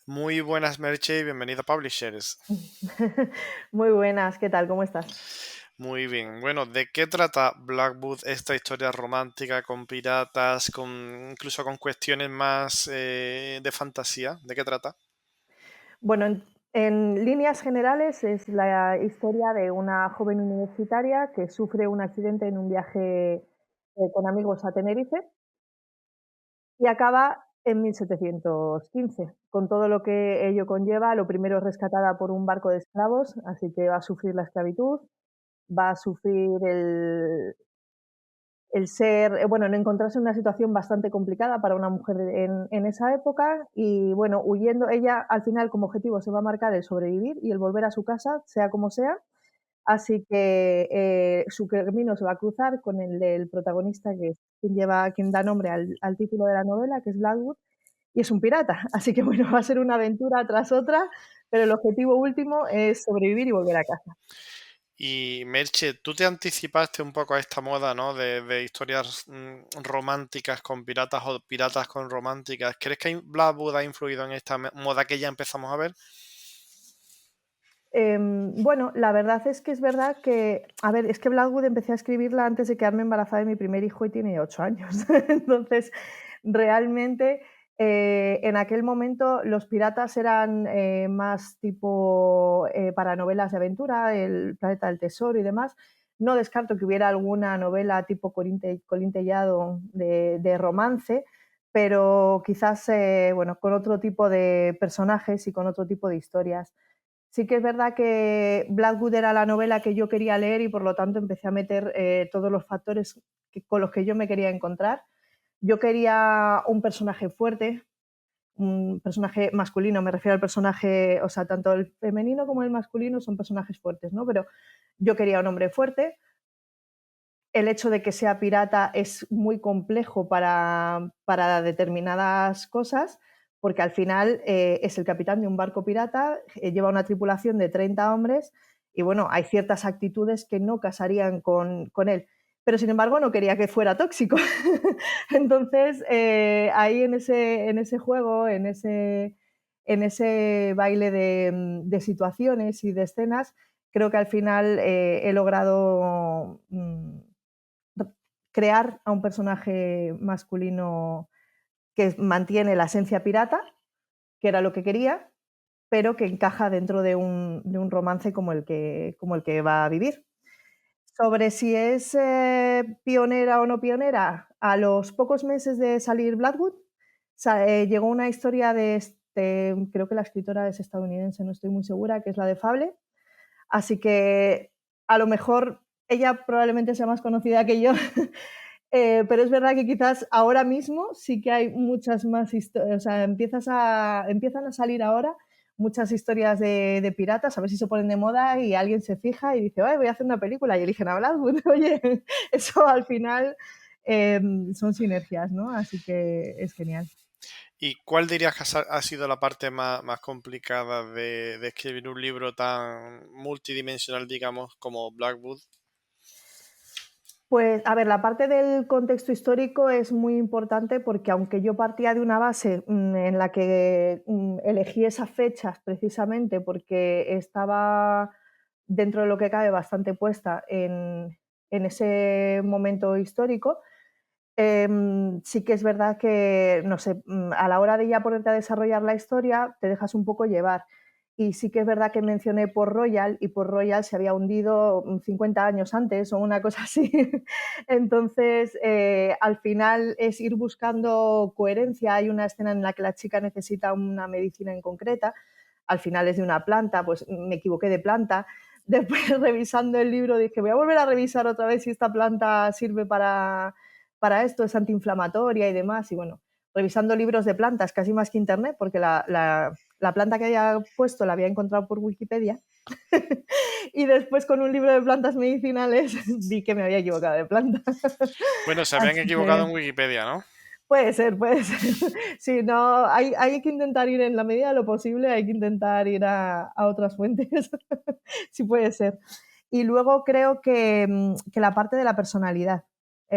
Muy buenas, Merche, y bienvenido a Publishers. Muy buenas, ¿qué tal? ¿Cómo estás? Muy bien. Bueno, ¿de qué trata Blackwood, esta historia romántica con piratas, incluso con cuestiones más de fantasía? ¿De qué trata? Bueno, en líneas generales es la historia de una joven universitaria que sufre un accidente en un viaje con amigos a Tenerife y acaba en 1715, con todo lo que ello conlleva. Lo primero es rescatada por un barco de esclavos, así que va a sufrir la esclavitud, va a sufrir el ser, bueno, en encontrarse en una situación bastante complicada para una mujer en esa época y bueno, huyendo, ella al final como objetivo se va a marcar el sobrevivir y el volver a su casa, sea como sea, así que su camino se va a cruzar con el del protagonista que es quien da nombre al título de la novela, que es Blackwood, y es un pirata, así que bueno, va a ser una aventura tras otra, pero el objetivo último es sobrevivir y volver a casa. Y Merche, tú te anticipaste un poco a esta moda, ¿no? De historias románticas con piratas o piratas con románticas. ¿Crees que Blackwood ha influido en esta moda que ya empezamos a ver? Bueno, la verdad es verdad que, a ver, es que Blackwood empecé a escribirla antes de quedarme embarazada de mi primer hijo y tiene 8 años. Entonces, realmente, en aquel momento los piratas eran más tipo para novelas de aventura, El planeta del tesoro y demás. No descarto que hubiera alguna novela tipo Colin Tellado de romance, pero quizás, bueno, con otro tipo de personajes y con otro tipo de historias. Sí que es verdad que Blackwood era la novela que yo quería leer y por lo tanto empecé a meter todos los factores con los que yo me quería encontrar. Yo quería un personaje fuerte, un personaje masculino, me refiero al personaje, o sea, tanto el femenino como el masculino son personajes fuertes, ¿no? Pero yo quería un hombre fuerte. El hecho de que sea pirata es muy complejo para determinadas cosas, porque al final es el capitán de un barco pirata, lleva una tripulación de 30 hombres y bueno, hay ciertas actitudes que no casarían con él. Pero sin embargo no quería que fuera tóxico. Entonces, ahí en ese juego, en ese baile de situaciones y de escenas, creo que al final he logrado crear a un personaje masculino que mantiene la esencia pirata, que era lo que quería, pero que encaja dentro de un romance como el que va a vivir. Sobre si es pionera o no pionera, a los pocos meses de salir Blackwood, llegó una historia de creo que la escritora es estadounidense, no estoy muy segura, que es la de Fable. Así que a lo mejor ella probablemente sea más conocida que yo. Pero es verdad que quizás ahora mismo sí que hay muchas más historias, o sea, empiezan a salir ahora muchas historias de piratas, a ver si se ponen de moda y alguien se fija y dice, "Ay, voy a hacer una película", y eligen a Blackwood. Oye, eso al final son sinergias, ¿no? Así que es genial. ¿Y cuál dirías que ha sido la parte más complicada de escribir un libro tan multidimensional, digamos, como Blackwood? Pues, a ver, la parte del contexto histórico es muy importante porque aunque yo partía de una base, en la que, elegí esas fechas precisamente porque estaba, dentro de lo que cabe, bastante puesta en ese momento histórico, sí que es verdad que, no sé, a la hora de ya ponerte a desarrollar la historia, te dejas un poco llevar. Y sí que es verdad que mencioné Port Royal y Port Royal se había hundido 50 años antes o una cosa así. Entonces, al final es ir buscando coherencia. Hay una escena en la que la chica necesita una medicina en concreta, al final es de una planta, pues me equivoqué de planta. Después, revisando el libro, dije, voy a volver a revisar otra vez si esta planta sirve para esto, es antiinflamatoria y demás. Y bueno, revisando libros de plantas, casi más que internet, porque la planta que había puesto la había encontrado por Wikipedia. Y después con un libro de plantas medicinales vi que me había equivocado de planta. Bueno, se habían Así equivocado que en Wikipedia, ¿no? puede ser, puede ser. Sí, no, hay que intentar ir en la medida de lo posible, hay que intentar ir a otras fuentes. Sí puede ser. Y luego creo que la parte de la personalidad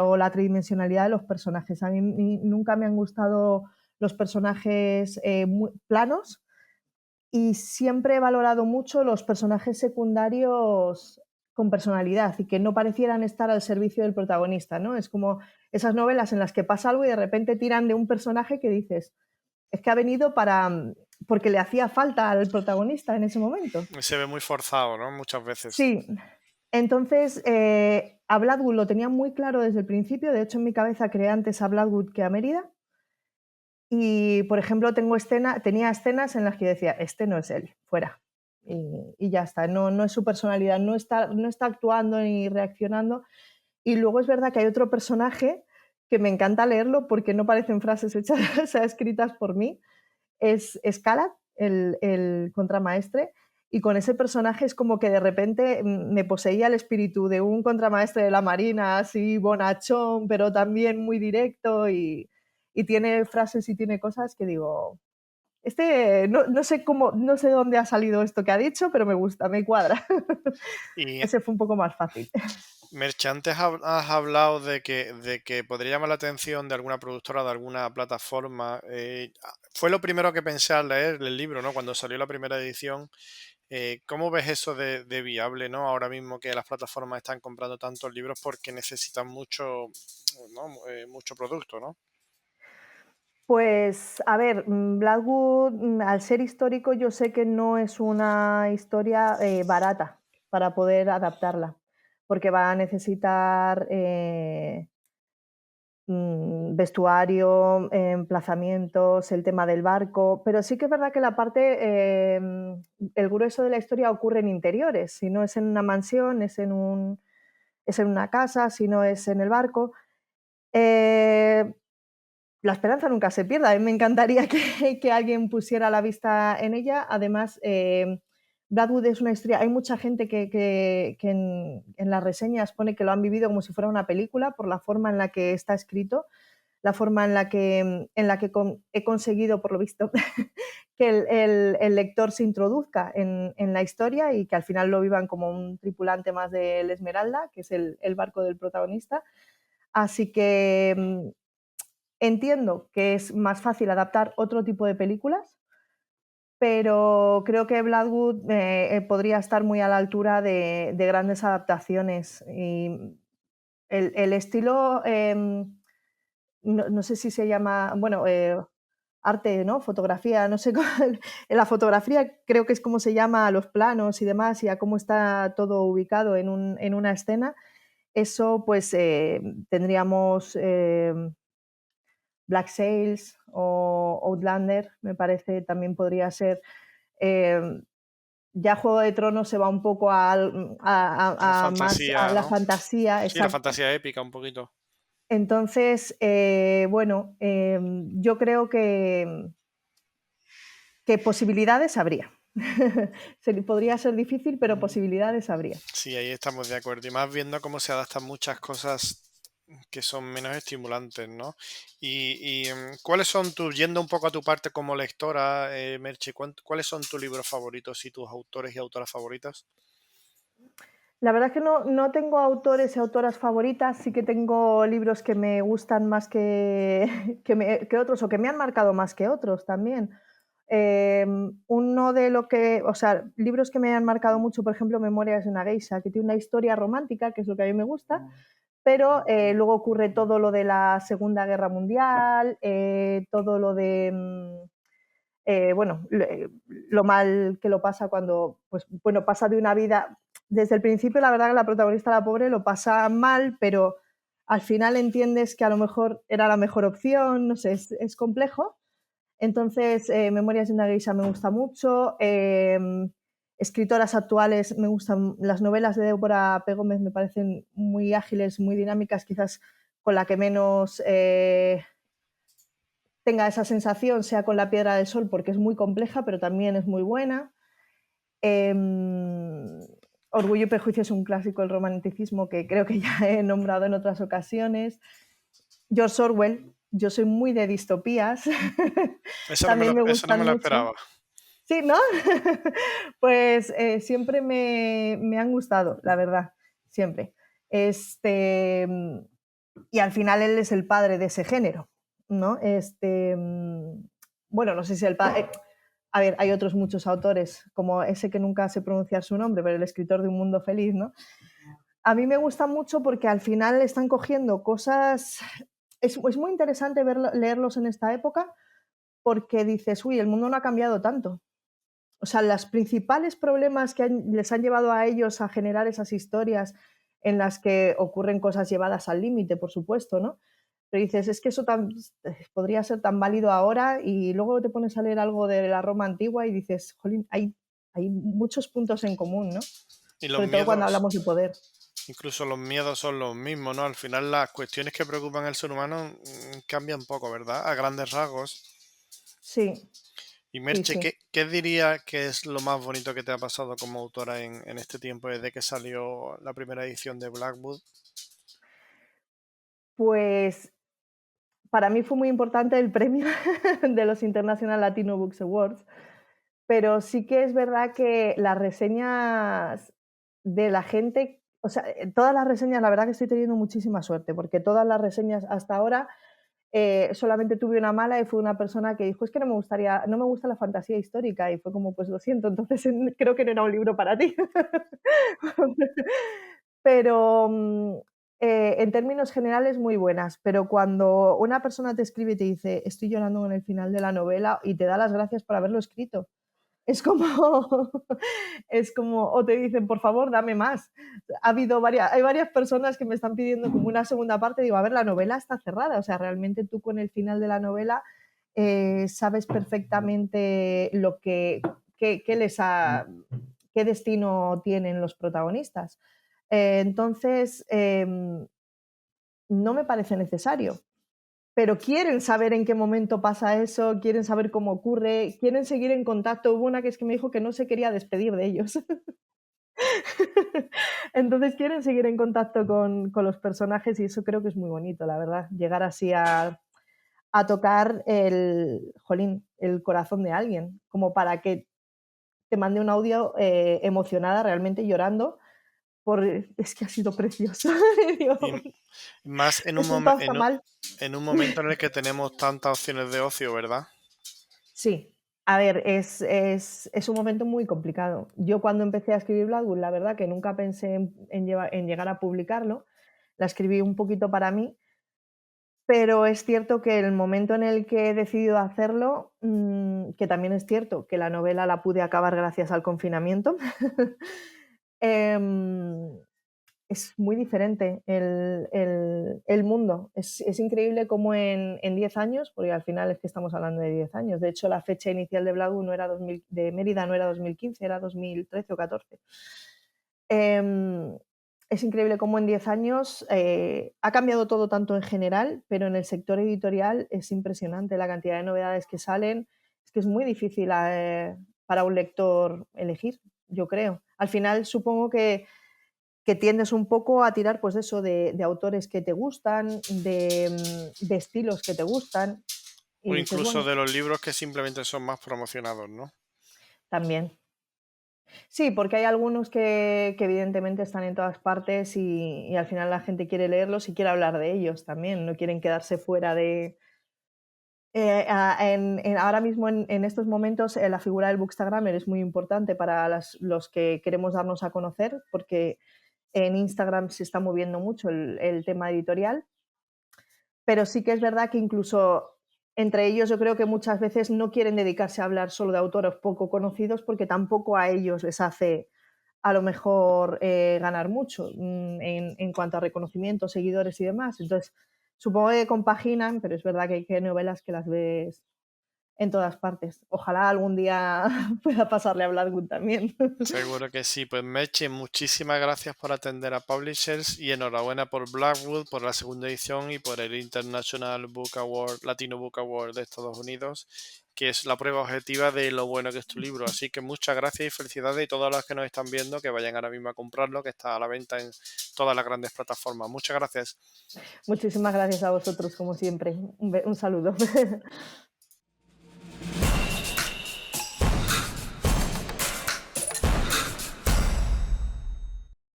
o la tridimensionalidad de los personajes. A mí nunca me han gustado los personajes muy planos, y siempre he valorado mucho los personajes secundarios con personalidad y que no parecieran estar al servicio del protagonista, ¿no? Es como esas novelas en las que pasa algo y de repente tiran de un personaje que dices, es que ha venido porque le hacía falta al protagonista en ese momento. Se ve muy forzado, ¿no? Muchas veces. Sí, entonces a Blackwood lo tenía muy claro desde el principio, de hecho en mi cabeza creé antes a Blackwood que a Mérida y, por ejemplo, tenía escenas en las que decía, este no es él, fuera. Y ya está, no es su personalidad, no está actuando ni reaccionando. Y luego es verdad que hay otro personaje que me encanta leerlo porque no parecen frases hechas, o sea, escritas por mí, es Scala, el contramaestre, y con ese personaje es como que de repente me poseía el espíritu de un contramaestre de la Marina, así bonachón, pero también muy directo y tiene frases y tiene cosas que digo, no sé cómo, no sé dónde ha salido esto que ha dicho, pero me gusta, me cuadra. Y Ese fue un poco más fácil. Merche, antes has hablado de que podría llamar la atención de alguna productora, de alguna plataforma. Fue lo primero que pensé al leer el libro, ¿no? Cuando salió la primera edición. ¿Cómo ves eso de viable, ¿no? Ahora mismo que las plataformas están comprando tantos libros porque necesitan mucho, ¿no? Mucho producto, ¿no? Pues, a ver, Blackwood, al ser histórico, yo sé que no es una historia barata para poder adaptarla, porque va a necesitar vestuario, emplazamientos, el tema del barco, pero sí que es verdad que el grueso de la historia ocurre en interiores, si no es en una mansión, es en una casa, si no es en el barco. Eh, la esperanza nunca se pierda. A mí me encantaría que alguien pusiera la vista en ella. Además, Blackwood es una historia. Hay mucha gente que en las reseñas pone que lo han vivido como si fuera una película por la forma en la que está escrito, la forma en la que he conseguido, por lo visto, que el lector se introduzca en la historia y que al final lo vivan como un tripulante más del Esmeralda, que es el barco del protagonista. Así que entiendo que es más fácil adaptar otro tipo de películas, pero creo que Blackwood podría estar muy a la altura de grandes adaptaciones. Y el estilo, no sé si se llama, bueno, arte, ¿no? Fotografía, no sé, en la fotografía creo que es como se llama a los planos y demás y a cómo está todo ubicado en una escena. Eso, pues, tendríamos Black Sails o Outlander, me parece, también podría ser. Eh, ya Juego de Tronos se va un poco La más a fantasía, la ¿no? fantasía, Sí, la exacto. fantasía épica un poquito. Entonces, bueno, yo creo que posibilidades habría. Podría ser difícil, pero posibilidades habría. Sí, ahí estamos de acuerdo. Y más viendo cómo se adaptan muchas cosas que son menos estimulantes, ¿no? ¿Cuáles son tus, yendo un poco a tu parte como lectora, Merche, cuáles son tus libros favoritos y tus autores y autoras favoritas? La verdad es que no tengo autores y autoras favoritas, sí que tengo libros que me gustan más que otros o que me han marcado más que otros también. Uno de lo que, o sea, libros que me han marcado mucho, por ejemplo, Memorias de una geisha, que tiene una historia romántica, que es lo que a mí me gusta, pero luego ocurre todo lo de la Segunda Guerra Mundial, todo lo de, bueno, lo mal que lo pasa cuando, pues, bueno, pasa de una vida, desde el principio la verdad que la protagonista, la pobre, lo pasa mal, pero al final entiendes que a lo mejor era la mejor opción, no sé, es complejo. Entonces, Memorias de una geisha me gusta mucho. Escritoras actuales me gustan. Las novelas de Débora P. Gómez me parecen muy ágiles, muy dinámicas, quizás con la que menos tenga esa sensación sea con La Piedra del Sol, porque es muy compleja, pero también es muy buena. Em, Orgullo y Prejuicio es un clásico del romanticismo que creo que ya he nombrado en otras ocasiones. George Orwell, yo soy muy de distopías, también me Eso no gustan me lo mucho. esperaba. Sí, ¿no? Pues siempre me han gustado, la verdad, siempre. Y al final él es el padre de ese género, ¿no? Bueno, no sé si el padre. A ver, hay otros muchos autores, como ese que nunca sé pronunciar su nombre, pero el escritor de Un mundo feliz, ¿no? A mí me gusta mucho porque al final están cogiendo cosas. Es muy interesante leerlos en esta época porque dices, uy, el mundo no ha cambiado tanto. O sea, los principales problemas que les han llevado a ellos a generar esas historias en las que ocurren cosas llevadas al límite, por supuesto, ¿no? Pero dices, es que eso podría ser tan válido ahora y luego te pones a leer algo de la Roma antigua y dices, jolín, hay muchos puntos en común, ¿no? Y los Sobre todo cuando miedos, hablamos de poder. incluso los miedos son los mismos, ¿no? Al final las cuestiones que preocupan al ser humano cambian poco, ¿verdad? A grandes rasgos. Sí, Y sí, Merche, sí. ¿qué dirías que es lo más bonito que te ha pasado como autora en este tiempo desde que salió la primera edición de Blackwood? Pues para mí fue muy importante el premio de los International Latino Books Awards, pero sí que es verdad que las reseñas de la gente, o sea, todas las reseñas, la verdad que estoy teniendo muchísima suerte, porque todas las reseñas hasta ahora, solamente tuve una mala y fue una persona que dijo: "Es que no me gusta la fantasía histórica", y fue como: "Pues lo siento, entonces creo que no era un libro para ti". Pero, en términos generales, muy buenas, pero cuando una persona te escribe y te dice: "Estoy llorando en el final de la novela", y te da las gracias por haberlo escrito, es como es como o te dicen: "Por favor, dame más". Hay varias personas que me están pidiendo como una segunda parte, digo: "A ver, la novela está cerrada", o sea, realmente tú con el final de la novela, sabes perfectamente lo que qué les ha qué destino tienen los protagonistas. Entonces, no me parece necesario, pero quieren saber en qué momento pasa eso, quieren saber cómo ocurre, quieren seguir en contacto. Hubo una que es que me dijo que no se quería despedir de ellos. Entonces quieren seguir en contacto con los personajes y eso creo que es muy bonito, la verdad, llegar así a tocar jolín, el corazón de alguien, como para que te mande un audio emocionada, realmente llorando, es que ha sido precioso. Digo, Y más en un, eso todo está en mal. en un momento en el que tenemos tantas opciones de ocio, ¿verdad? Sí, a ver, es un momento muy complicado. Yo cuando empecé a escribir Blackwood, la verdad que nunca pensé en llegar a publicarlo, la escribí un poquito para mí, pero es cierto que el momento en el que he decidido hacerlo, que también es cierto que la novela la pude acabar gracias al confinamiento, em, es muy diferente el mundo. Es increíble cómo en 10 años, porque al final es que estamos hablando de 10 años. De hecho, la fecha inicial de Blackwood no era 2000, de Mérida no era 2015, era 2013 o 14. Em, es increíble cómo en 10 años ha cambiado todo tanto en general, pero en el sector editorial es impresionante la cantidad de novedades que salen. Es que es muy difícil para un lector elegir, yo creo. Al final supongo que tiendes un poco a tirar, pues, de eso, de autores que te gustan, de estilos que te gustan, y O dices, incluso bueno, de los libros que simplemente son más promocionados, ¿no? también. Sí, porque hay algunos que evidentemente están en todas partes y al final la gente quiere leerlos y quiere hablar de ellos también, no quieren quedarse fuera de ahora mismo en estos momentos, la figura del bookstagrammer es muy importante para los que queremos darnos a conocer, porque en Instagram se está moviendo mucho el tema editorial. Pero sí que es verdad que incluso entre ellos yo creo que muchas veces no quieren dedicarse a hablar solo de autores poco conocidos porque tampoco a ellos les hace a lo mejor ganar mucho en cuanto a reconocimiento, seguidores y demás. Entonces, supongo que compaginan, pero es verdad que hay novelas que las ves en todas partes. Ojalá algún día pueda pasarle a Bloodwood también. Seguro que sí. Pues Meche, muchísimas gracias por atender a Publishers y enhorabuena por Blackwood, por la segunda edición y por el International Book Award, Latino Book Award de Estados Unidos, que es la prueba objetiva de lo bueno que es tu libro. Así que muchas gracias y felicidades y todos los que nos están viendo que vayan ahora mismo a comprarlo, que está a la venta en todas las grandes plataformas. Muchas gracias. Muchísimas gracias a vosotros, como siempre. Un saludo.